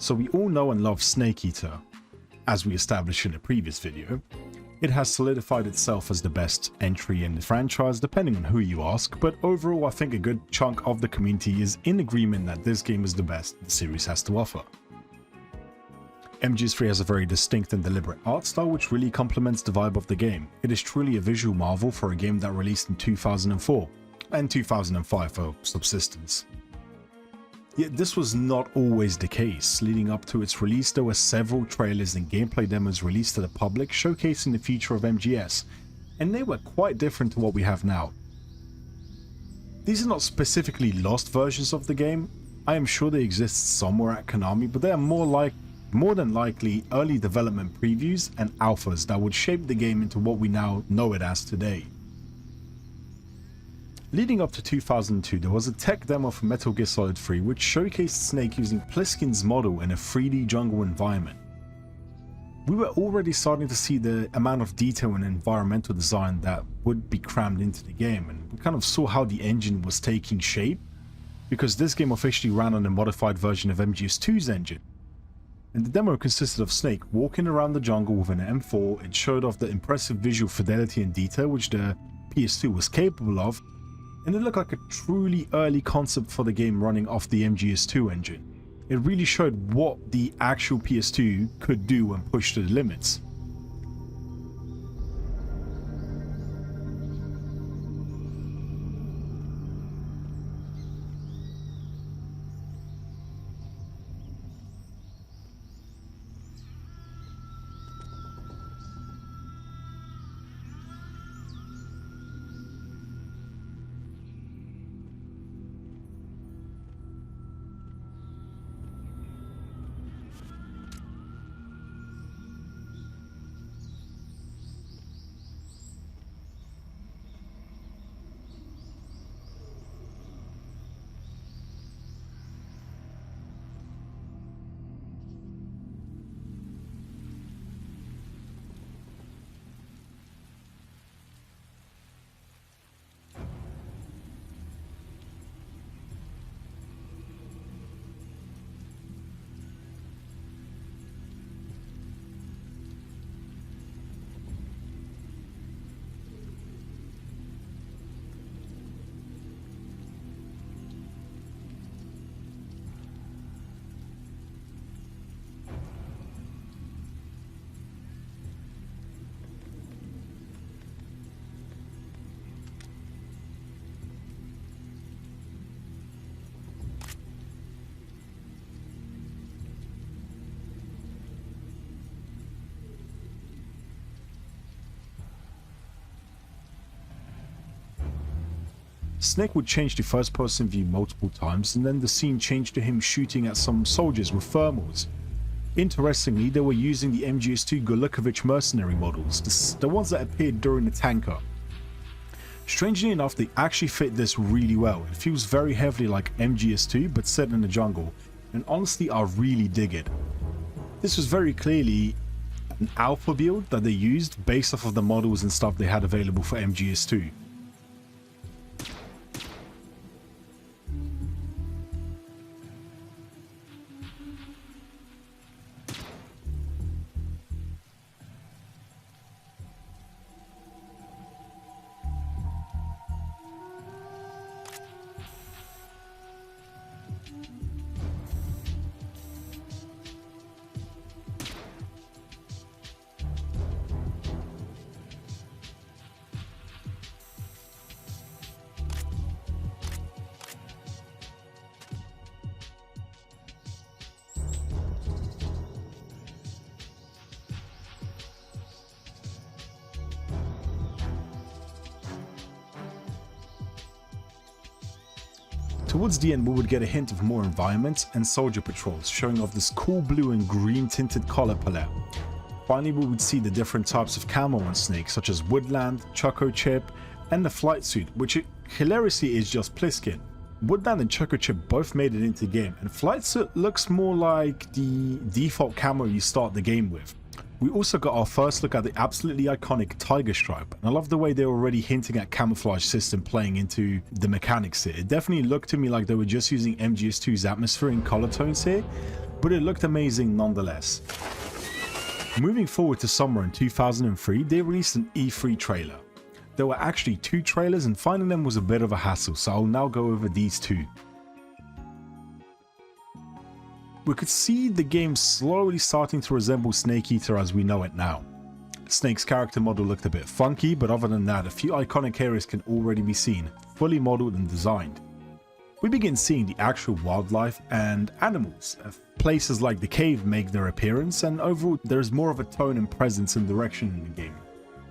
So we all know and love Snake Eater. As we established in a previous video, it has solidified itself as the best entry in the franchise depending on who you ask, but overall I think a good chunk of the community is in agreement that this game is the best the series has to offer. MGS3 has a very distinct and deliberate art style which really complements the vibe of the game. It is truly a visual marvel for a game that released in 2004 and 2005 for subsistence. Yet this was not always the case. Leading up to its release, there were several trailers and gameplay demos released to the public showcasing the future of MGS, and they were quite different to what we have now. These are not specifically lost versions of the game. I am sure they exist somewhere at Konami, but they are more than likely early development previews and alphas that would shape the game into what we now know it as today. Leading up to 2002, there was a tech demo for Metal Gear Solid 3 which showcased Snake using Pliskin's model in a 3D jungle environment. We were already starting to see the amount of detail and environmental design that would be crammed into the game, and we kind of saw how the engine was taking shape, because this game officially ran on a modified version of MGS2's engine. And the demo consisted of Snake walking around the jungle with an M4. It showed off the impressive visual fidelity and detail which the PS2 was capable of, and it looked like a truly early concept for the game running off the MGS2 engine. It really showed what the actual PS2 could do when pushed to the limits. Snake would change to first person view multiple times, and then the scene changed to him shooting at some soldiers with thermals. Interestingly, they were using the MGS2 Golukovich mercenary models, the ones that appeared during the tanker. Strangely enough, they actually fit this really well. It feels very heavily like MGS2 but set in the jungle, and honestly I really dig it. This was very clearly an alpha build that they used based off of the models and stuff they had available for MGS2. Towards the end we would get a hint of more environments and soldier patrols, showing off this cool blue and green tinted color palette. Finally we would see the different types of camo on Snake, such as Woodland, Choco Chip, and the flight suit, which hilariously is just Pliskin. Woodland and Choco Chip both made it into the game, and flight suit looks more like the default camo you start the game with. We also got our first look at the absolutely iconic Tiger Stripe, and I love the way they're already hinting at camouflage system playing into the mechanics here. It definitely looked to me like they were just using MGS2's atmosphere and color tones here, but it looked amazing nonetheless. Moving forward to summer in 2003, they released an E3 trailer. There were actually 2 trailers and finding them was a bit of a hassle, so I'll now go over these 2. We could see the game slowly starting to resemble Snake Eater as we know it now. Snake's character model looked a bit funky, but other than that, a few iconic areas can already be seen, fully modeled and designed. We begin seeing the actual wildlife and animals. Places like the cave make their appearance, and overall there is more of a tone and presence and direction in the game.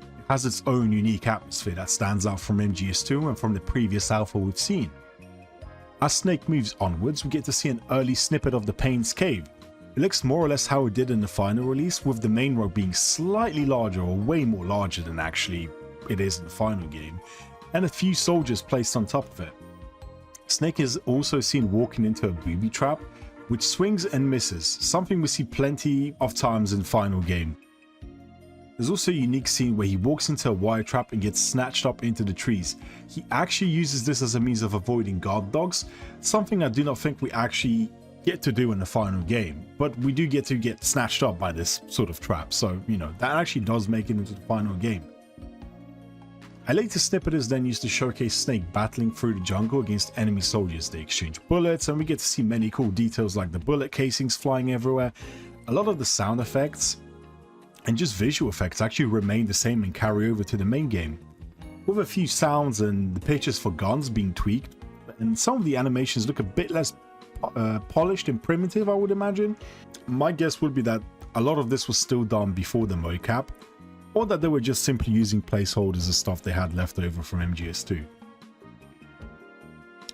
It has its own unique atmosphere that stands out from MGS2 and from the previous alpha we've seen. As Snake moves onwards, we get to see an early snippet of the Pain's Cave. It looks more or less how it did in the final release, with the main road being slightly larger, or way more larger than actually it is in the final game, and a few soldiers placed on top of it. Snake is also seen walking into a booby trap, which swings and misses, something we see plenty of times in the final game. There's also a unique scene where he walks into a wire trap and gets snatched up into the trees. He actually uses this as a means of avoiding guard dogs, something I do not think we actually get to do in the final game, but we do get to get snatched up by this sort of trap, so you know, that actually does make it into the final game. A later snippet is then used to showcase Snake battling through the jungle against enemy soldiers. They exchange bullets and we get to see many cool details like the bullet casings flying everywhere. A lot of the sound effects and just visual effects actually remain the same and carry over to the main game, with a few sounds and the pictures for guns being tweaked, and some of the animations look a bit less polished and primitive, I would imagine. My guess would be that a lot of this was still done before the mocap, or that they were just simply using placeholders of stuff they had left over from MGS2.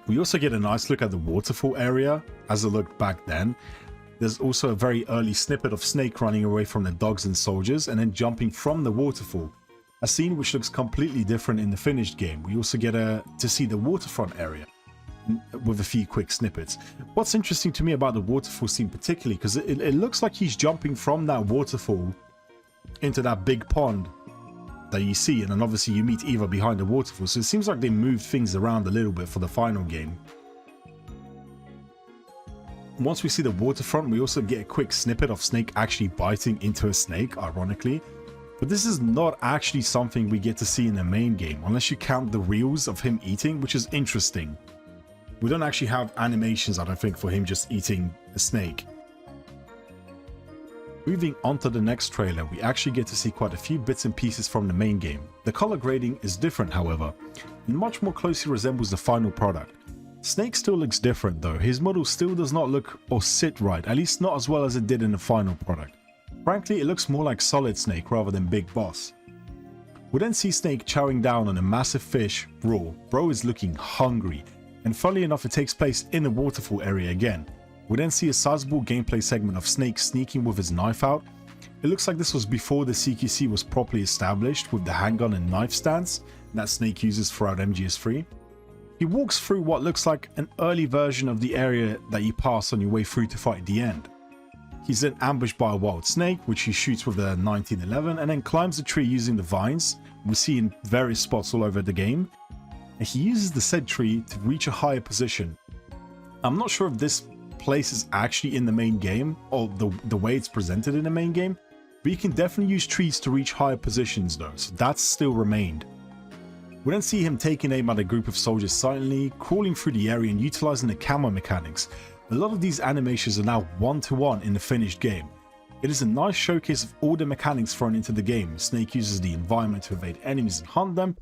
We also get a nice look at the waterfall area as it looked back then. There's also a very early snippet of Snake running away from the dogs and soldiers and then jumping from the waterfall, a scene which looks completely different in the finished game. We also get to see the waterfront area with a few quick snippets. What's interesting to me about the waterfall scene particularly, because it looks like he's jumping from that waterfall into that big pond that you see, and then obviously you meet Eva behind the waterfall, so it seems like they moved things around a little bit for the final game. Once we see the waterfront, we also get a quick snippet of Snake actually biting into a snake, ironically, but this is not actually something we get to see in the main game, unless you count the reels of him eating, which is interesting. We don't actually have animations, I don't think, for him just eating a snake. Moving on to the next trailer, we actually get to see quite a few bits and pieces from the main game. The color grading is different, however, and much more closely resembles the final product. Snake still looks different though. His model still does not look or sit right, at least not as well as it did in the final product. Frankly, it looks more like Solid Snake rather than Big Boss. We then see Snake chowing down on a massive fish raw. Bro is looking hungry, and funnily enough it takes place in the waterfall area again. We then see a sizable gameplay segment of Snake sneaking with his knife out. It looks like this was before the CQC was properly established with the handgun and knife stance that Snake uses throughout MGS3. He walks through what looks like an early version of the area that you pass on your way through to fight the end. He's then ambushed by a wild snake, which he shoots with a 1911, and then climbs the tree using the vines we see in various spots all over the game. And he uses the said tree to reach a higher position. I'm not sure if this place is actually in the main game, or the way it's presented in the main game, but you can definitely use trees to reach higher positions though, so that's still remained. We then see him taking aim at a group of soldiers silently, crawling through the area and utilizing the camera mechanics. A lot of these animations are now one-to-one in the finished game. It is a nice showcase of all the mechanics thrown into the game. Snake uses the environment to evade enemies and hunt them.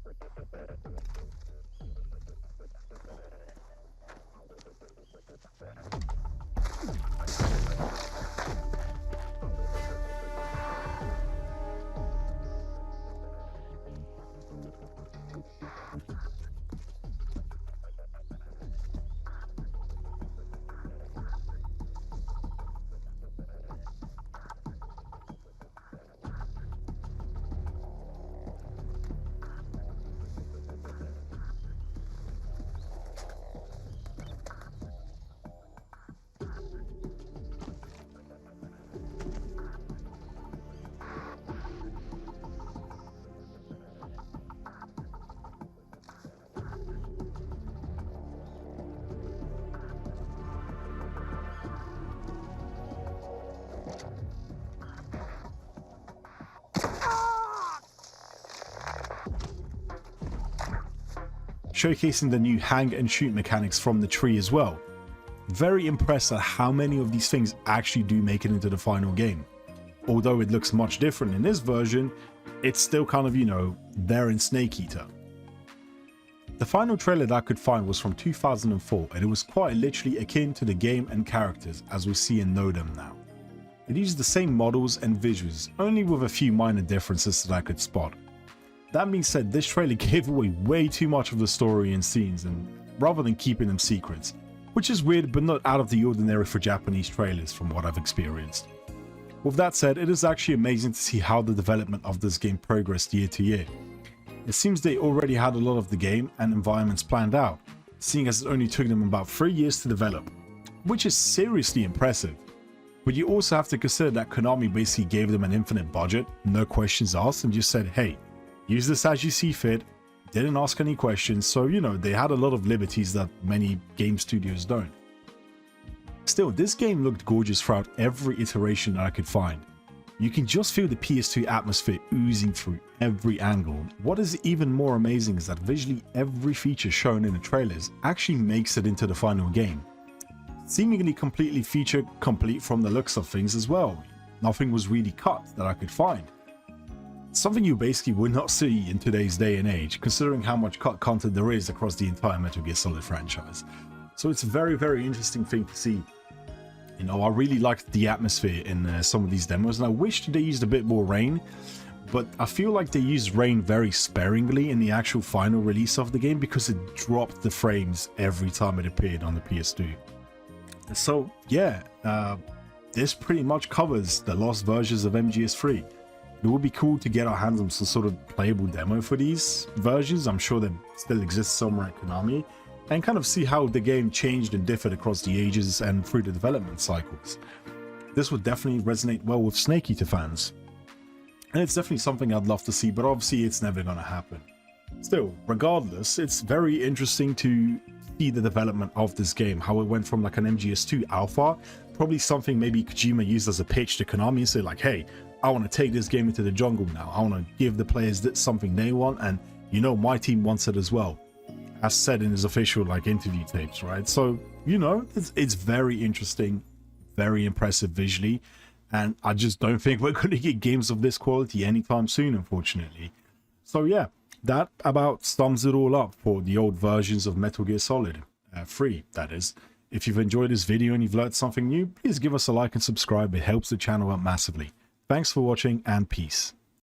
showcasing the new hang and shoot mechanics from the tree as well. Very impressed at how many of these things actually do make it into the final game. Although it looks much different in this version, it's still kind of, you know, there in Snake Eater. The final trailer that I could find was from 2004, and it was quite literally akin to the game and characters as we see and know them now. It used the same models and visuals, only with a few minor differences that I could spot. That being said, this trailer gave away way too much of the story and scenes, and rather than keeping them secrets, which is weird but not out of the ordinary for Japanese trailers from what I've experienced. With that said, it is actually amazing to see how the development of this game progressed year to year. It seems they already had a lot of the game and environments planned out, seeing as it only took them about 3 years to develop, which is seriously impressive. But you also have to consider that Konami basically gave them an infinite budget, no questions asked, and just said, hey, use this as you see fit, didn't ask any questions, so you know, they had a lot of liberties that many game studios don't. Still, this game looked gorgeous throughout every iteration that I could find. You can just feel the PS2 atmosphere oozing through every angle. What is even more amazing is that visually every feature shown in the trailers actually makes it into the final game. Seemingly completely feature complete from the looks of things as well. Nothing was really cut that I could find. Something you basically would not see in today's day and age, considering how much cut content there is across the entire Metal Gear Solid franchise. So it's a very, very interesting thing to see. You know, I really liked the atmosphere in some of these demos, and I wished they used a bit more rain, but I feel like they used rain very sparingly in the actual final release of the game because it dropped the frames every time it appeared on the PS2. So yeah, this pretty much covers the lost versions of MGS3. It would be cool to get our hands on some sort of playable demo for these versions. I'm sure they still exist somewhere at Konami, and kind of see how the game changed and differed across the ages and through the development cycles. This would definitely resonate well with Snake Eater fans, and it's definitely something I'd love to see, but obviously it's never going to happen. Still, regardless, it's very interesting to see the development of this game, how it went from like an MGS2 alpha, probably something maybe Kojima used as a pitch to Konami and say like, hey, I want to take this game into the jungle now, I want to give the players something they want, and you know, my team wants it as well, as said in his official like interview tapes, right? So, you know, it's very interesting, very impressive visually, and I just don't think we're going to get games of this quality anytime soon, unfortunately. So yeah, that about sums it all up for the old versions of Metal Gear Solid 3, that is. If you've enjoyed this video and you've learned something new, please give us a like and subscribe. It helps the channel out massively. Thanks for watching, and peace.